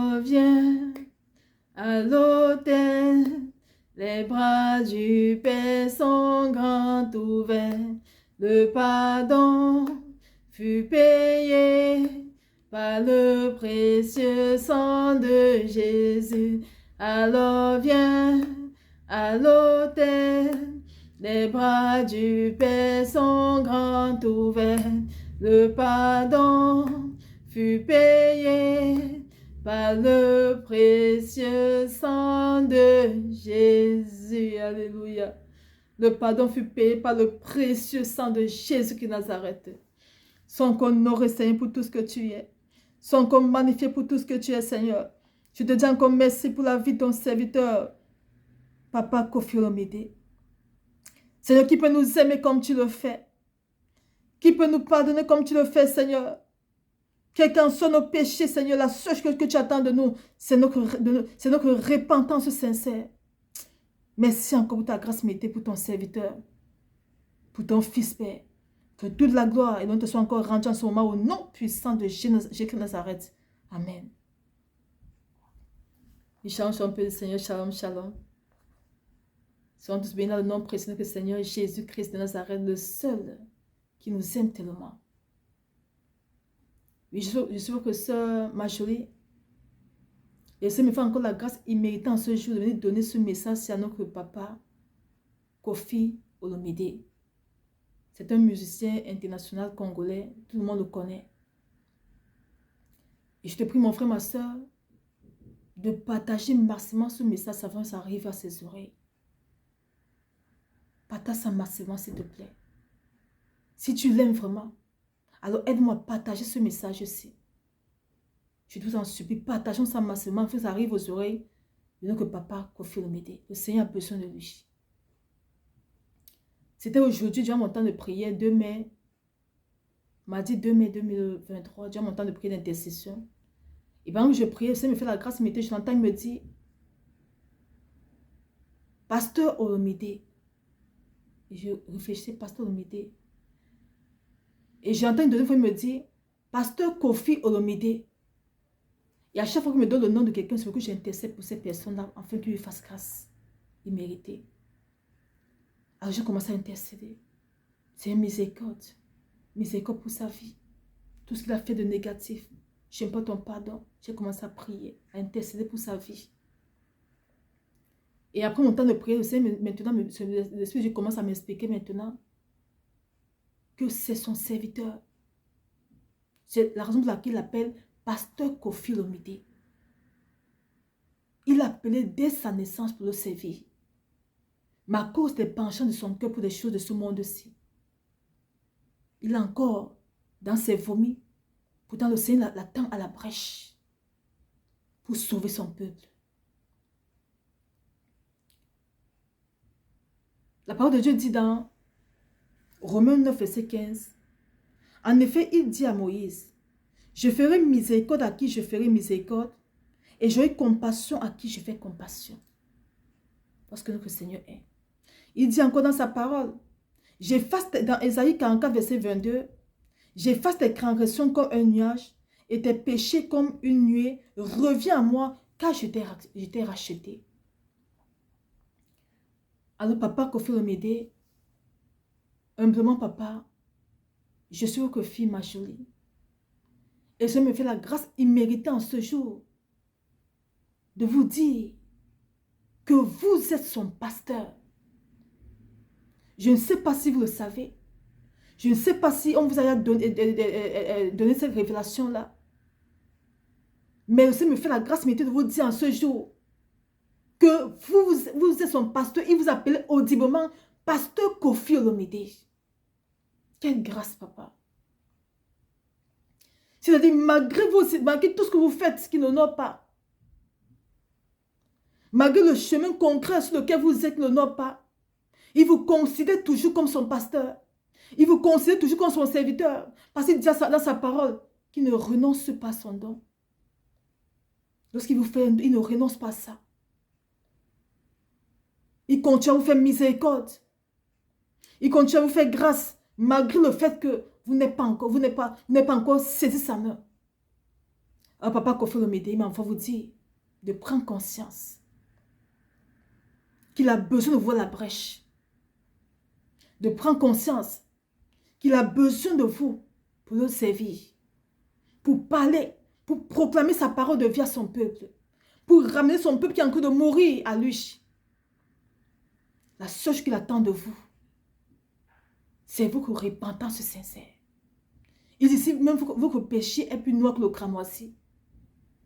Alors viens à l'autel, les bras du Père sont grands ouverts. Le pardon fut payé par le précieux sang de Jésus. Alors viens à l'autel, les bras du Père sont grands ouverts. Le pardon fut payé par le précieux sang de Jésus. Alléluia. Le pardon fut payé par le précieux sang de Jésus qui Nazareth. Sois encore honoré, Seigneur, pour tout ce que tu es. Sois encore magnifié pour tout ce que tu es, Seigneur. Je te dis encore merci pour la vie de ton serviteur, Papa Kofi Olomide. Seigneur, qui peut nous aimer comme tu le fais? Qui peut nous pardonner comme tu le fais, Seigneur? Quels qu'en soient nos péchés, Seigneur, la seule chose que tu attends de nous, c'est notre repentance sincère. Merci encore pour ta grâce méritée pour ton serviteur, pour ton fils, Père. Que toute la gloire et l'honneur te soit encore rendue en ce moment au nom puissant de Jésus de Nazareth. Amen. Shalom, un peu, Seigneur, shalom, shalom. Soyons tous bénis dans le nom précieux que Seigneur Jésus-Christ de Nazareth, le seul qui nous aime tellement. Oui, je suis que Sœur Marjorie, et ça me fait encore la grâce imméritée en ce jour de venir donner ce message à notre papa, Kofi Olomide. C'est un musicien international congolais, tout le monde le connaît. Et je te prie, mon frère, ma soeur, de partager massivement ce message avant que ça arrive à ses oreilles. Partage ça massivement, s'il te plaît. Si tu l'aimes vraiment, alors aide-moi à partager ce message-ci. Je vous en supplie, partageons ça massivement afin que ça arrive aux oreilles de notre papa Kofi Olomide. Le Seigneur a besoin de lui. C'était aujourd'hui, durant mon temps de prière, 2 mai, mardi 2 mai 2023, durant mon temps de prière d'intercession. Et pendant que je priais, le Seigneur me fait la grâce, je l'entends, il me dit, Pasteur Olomide. Et je réfléchissais, Pasteur Olomide. Et j'entends une deuxième fois, il me dit, Pasteur Kofi Olomide. Et à chaque fois qu'il me donne le nom de quelqu'un, c'est pour que j'intercède pour cette personne-là, afin qu'il lui fasse grâce. Il méritait. Alors je commence à intercéder. C'est une miséricorde. Miséricorde pour sa vie. Tout ce qu'il a fait de négatif. Je n'aime pas ton pardon. J'ai commencé à prier, à intercéder pour sa vie. Et après mon temps de prière, maintenant, l'Esprit, je commence à m'expliquer maintenant que c'est son serviteur. C'est la raison pour laquelle il l'appelle Pasteur Kofi Olomide. Il l'a appelé dès sa naissance pour le servir. Mais à cause des penchants de son cœur pour les choses de ce monde-ci, il est encore dans ses vomis. Pourtant, le Seigneur l'attend à la brèche pour sauver son peuple. La parole de Dieu dit dans Romains 9, verset 15, en effet, il dit à Moïse, je ferai miséricorde à qui je ferai miséricorde, et j'aurai compassion à qui je fais compassion. Parce que notre Seigneur est. Il dit encore dans sa parole, j'efface dans Ésaïe 44, verset 22, j'efface tes transgressions comme un nuage et tes péchés comme une nuée. Reviens à moi car je t'ai racheté. Alors papa Kofi Olomide, humblement papa, je suis votre fille Marjorie. Et je me fais la grâce imméritée en ce jour de vous dire que vous êtes son pasteur. Je ne sais pas si vous le savez. Je ne sais pas si on vous a donné cette révélation-là. Mais aussi me fait la grâce de vous dire en ce jour que vous êtes son pasteur. Il vous appelle audiblement Pasteur Kofi Olomide. Quelle grâce, papa. C'est-à-dire, malgré tout ce que vous faites qui n'honore pas, malgré le chemin concret sur lequel vous êtes qui n'honore pas, il vous considère toujours comme son pasteur. Il vous considère toujours comme son serviteur. Parce qu'il dit dans sa parole qu'il ne renonce pas à son don. Lorsqu'il vous fait, il ne renonce pas à ça. Il continue à vous faire miséricorde. Il continue à vous faire grâce, malgré le fait que vous n'êtes pas encore saisi sa main. Alors papa Kofi Olomide, il m'envoie vous dire de prendre conscience qu'il a besoin de voir la brèche. De prendre conscience qu'il a besoin de vous pour le servir. Pour parler, pour proclamer sa parole de vie à son peuple. Pour ramener son peuple qui est en train de mourir à lui. La seule chose qu'il attend de vous, c'est votre repentance sincère. Il dit, si même votre péché est plus noir que le cramoisi,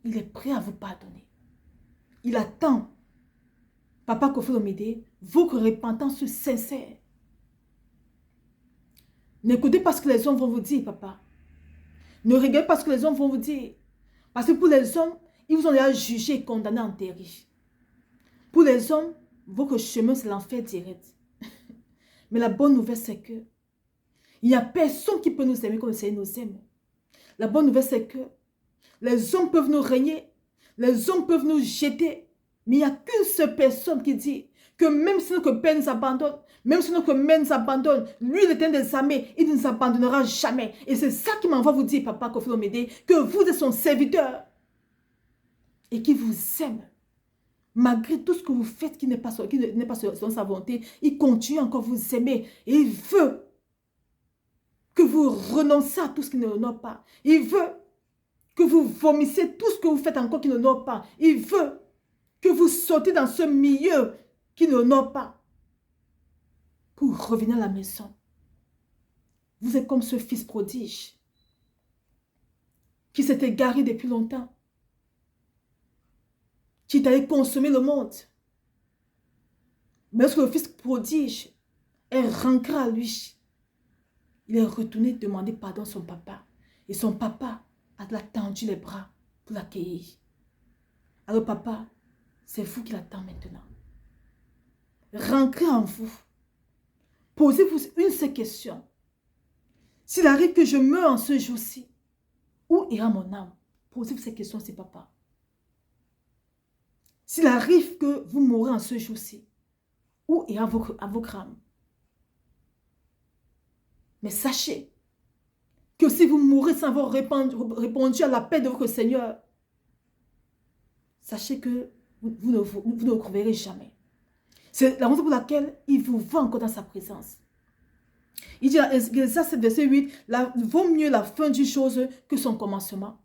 il est prêt à vous pardonner. Il attend, papa Kofi Olomide, votre repentance sincère. N'écoutez pas ce que les hommes vont vous dire, papa. Ne regardez pas ce que les hommes vont vous dire. Parce que pour les hommes, ils vous ont déjà jugé et condamné en enterré. Pour les hommes, votre chemin, c'est l'enfer direct. Mais la bonne nouvelle, c'est que il n'y a personne qui peut nous aimer comme le Seigneur nous aime. La bonne nouvelle, c'est que les hommes peuvent nous régner, les hommes peuvent nous jeter, mais il n'y a qu'une seule personne qui dit que même si notre Père nous abandonne, même si notre mère nous abandonne, lui, l'Éternel des armées, il ne nous abandonnera jamais. Et c'est ça qui m'envoie vous dire, papa Kofi Olomide, que vous êtes son serviteur et qui vous aime. Malgré tout ce que vous faites qui n'est pas selon sa volonté, il continue encore à vous aimer. Et il veut que vous renoncez à tout ce qui ne l'honore pas. Il veut que vous vomissiez tout ce que vous faites encore qui ne l'honore pas. Il veut que vous sortez dans ce milieu qui ne l'honore pas pour revenir à la maison. Vous êtes comme ce fils prodige qui s'est égaré depuis longtemps, qui est allé consommer le monde. Mais lorsque le fils prodige est rentré à lui, il est retourné demander pardon à son papa. Et son papa a tendu les bras pour l'accueillir. Alors papa, c'est vous qui l'attend maintenant. Rentrez en vous. Posez-vous une seule question. S'il arrive que je meure en ce jour-ci, où ira mon âme? Posez-vous cette question, c'est papa. S'il arrive que vous mourrez en ce jour-ci, où ira votre âme? Mais sachez que si vous mourrez sans avoir répondu à l'appel de votre Seigneur, sachez que vous ne le trouverez jamais. C'est la raison pour laquelle il vous voit encore dans sa présence. Il dit, ça c'est verset 8, vaut mieux la fin d'une chose que son commencement.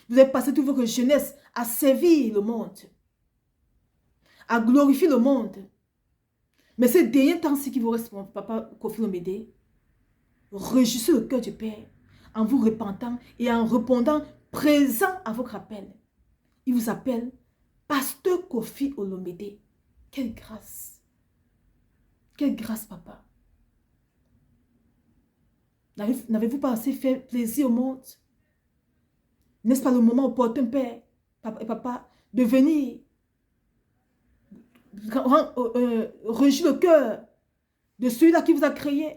Vous avez passé toute votre jeunesse à servir le monde, à glorifier le monde. Mais ces derniers temps-ci qui vous reste, mon papa Kofi Olomide, réjouissez le cœur du Père en vous repentant et en répondant présent à votre appel. Il vous appelle Pasteur Kofi Olomide. Quelle grâce! Quelle grâce, papa! N'avez-vous pas assez fait plaisir au monde? N'est-ce pas le moment opportun, Père et papa, de venir réjouir le cœur de celui-là qui vous a créé?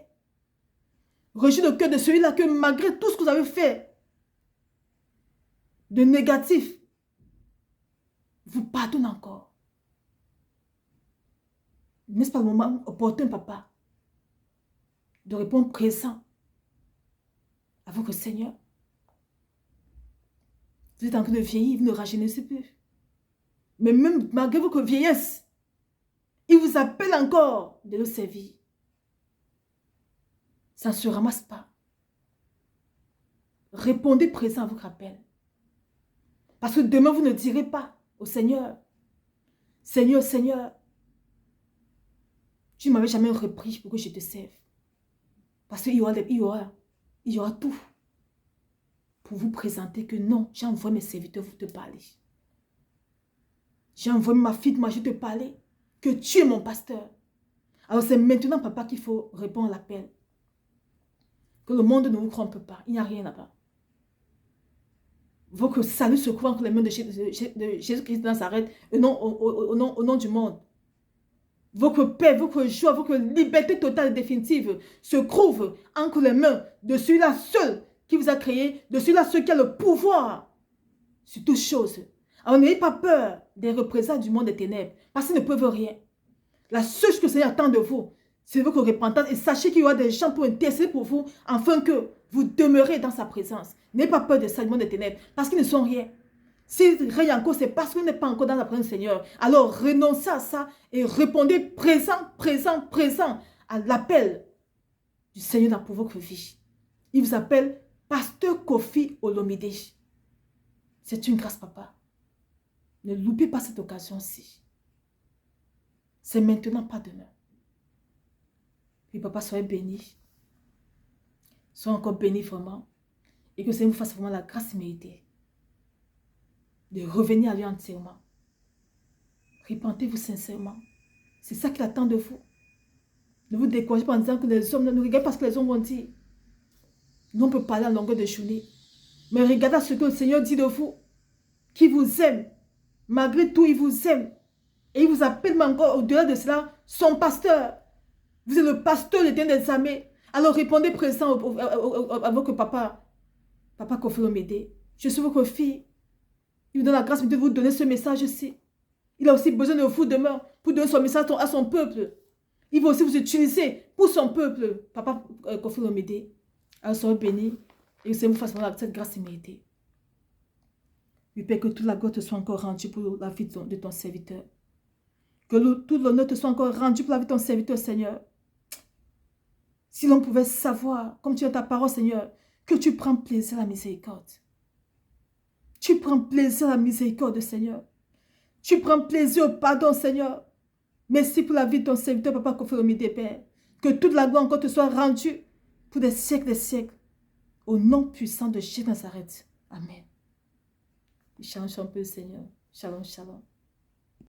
Réjouir le cœur de celui-là que malgré tout ce que vous avez fait de négatif, vous pardonne encore. N'est-ce pas le moment opportun, papa, de répondre présent à votre Seigneur? Vous êtes en train de vieillir, vous ne rajeunissez plus. Mais même malgré votre vieillesse, il vous appelle encore de le servir. Ça ne se ramasse pas. Répondez présent à votre appel. Parce que demain, vous ne direz pas au Seigneur, Seigneur, Seigneur, tu ne m'avais jamais repris pour que je te serve. Parce qu'il y aura tout pour vous présenter que non, j'ai envoyé mes serviteurs pour te parler. J'ai envoyé ma fille, moi je te parler, que tu es mon pasteur. Alors c'est maintenant, papa, qu'il faut répondre à l'appel. Que le monde ne vous trompe pas, il n'y a rien là-bas. Votre salut se trouve entre les mains de Jésus-Christ de Nazareth, au nom du monde. Votre paix, votre joie, votre liberté totale et définitive se trouve entre les mains de celui-là seul qui vous a créé, de celui-là seul qui a le pouvoir sur toutes choses. Alors n'ayez pas peur des représailles du monde des ténèbres, parce qu'ils ne peuvent rien. La seule chose que le Seigneur attend de vous, C'est votre repentance. Et sachez qu'il y aura des gens pour intercéder pour vous, afin que vous demeurez dans sa présence. N'ayez pas peur des saluements des ténèbres, parce qu'ils ne sont rien. S'il règne encore, c'est parce que vous n'êtes pas encore dans la présence du Seigneur. Alors renoncez à ça et répondez présent, présent, présent à l'appel du Seigneur pour votre vie. Il vous appelle Pasteur Kofi Olomide. C'est une grâce, papa. Ne loupez pas cette occasion-ci. C'est maintenant, pas demain. Puis papa, soyez béni. Soyez encore béni vraiment. Et que le Seigneur vous fasse vraiment la grâce méritée de revenir à lui entièrement. Repentez-vous sincèrement. C'est ça qu'il attend de vous. Ne vous découragez pas en disant que les hommes ne nous regardent pas ce que les hommes vont dire. Nous, on peut parler en longueur de journée. Mais regardez ce que le Seigneur dit de vous. Qui vous aime. Malgré tout, il vous aime. Et il vous appelle encore au-delà de cela, son pasteur. Vous êtes le pasteur de des armées. Alors répondez présent à votre papa. Papa Kofi Olomide. Je suis votre fille. Il vous donne la grâce de vous donner ce message-ci. Il a aussi besoin de vous demain pour donner son message à son peuple. Il va aussi vous utiliser pour son peuple. Papa Kofi Olomide. Alors soyez bénis. Et que le Seigneur vous fasse cette grâce méritée. Je prie que toute la gloire te soit encore rendue pour la vie de ton serviteur. Que tout l'honneur te soit encore rendu pour la vie de ton serviteur, Seigneur. Si l'on pouvait savoir, comme tu as ta parole, Seigneur, que tu prends plaisir à la miséricorde. Tu prends plaisir à la miséricorde, Seigneur. Tu prends plaisir au pardon, Seigneur. Merci pour la vie de ton serviteur, Papa Kofi Olomide, Père. Que toute la gloire encore te soit rendue pour des siècles et des siècles. Au nom puissant de Jésus de Nazareth. Amen. Shalom, shalom, Seigneur. Shalom, shalom.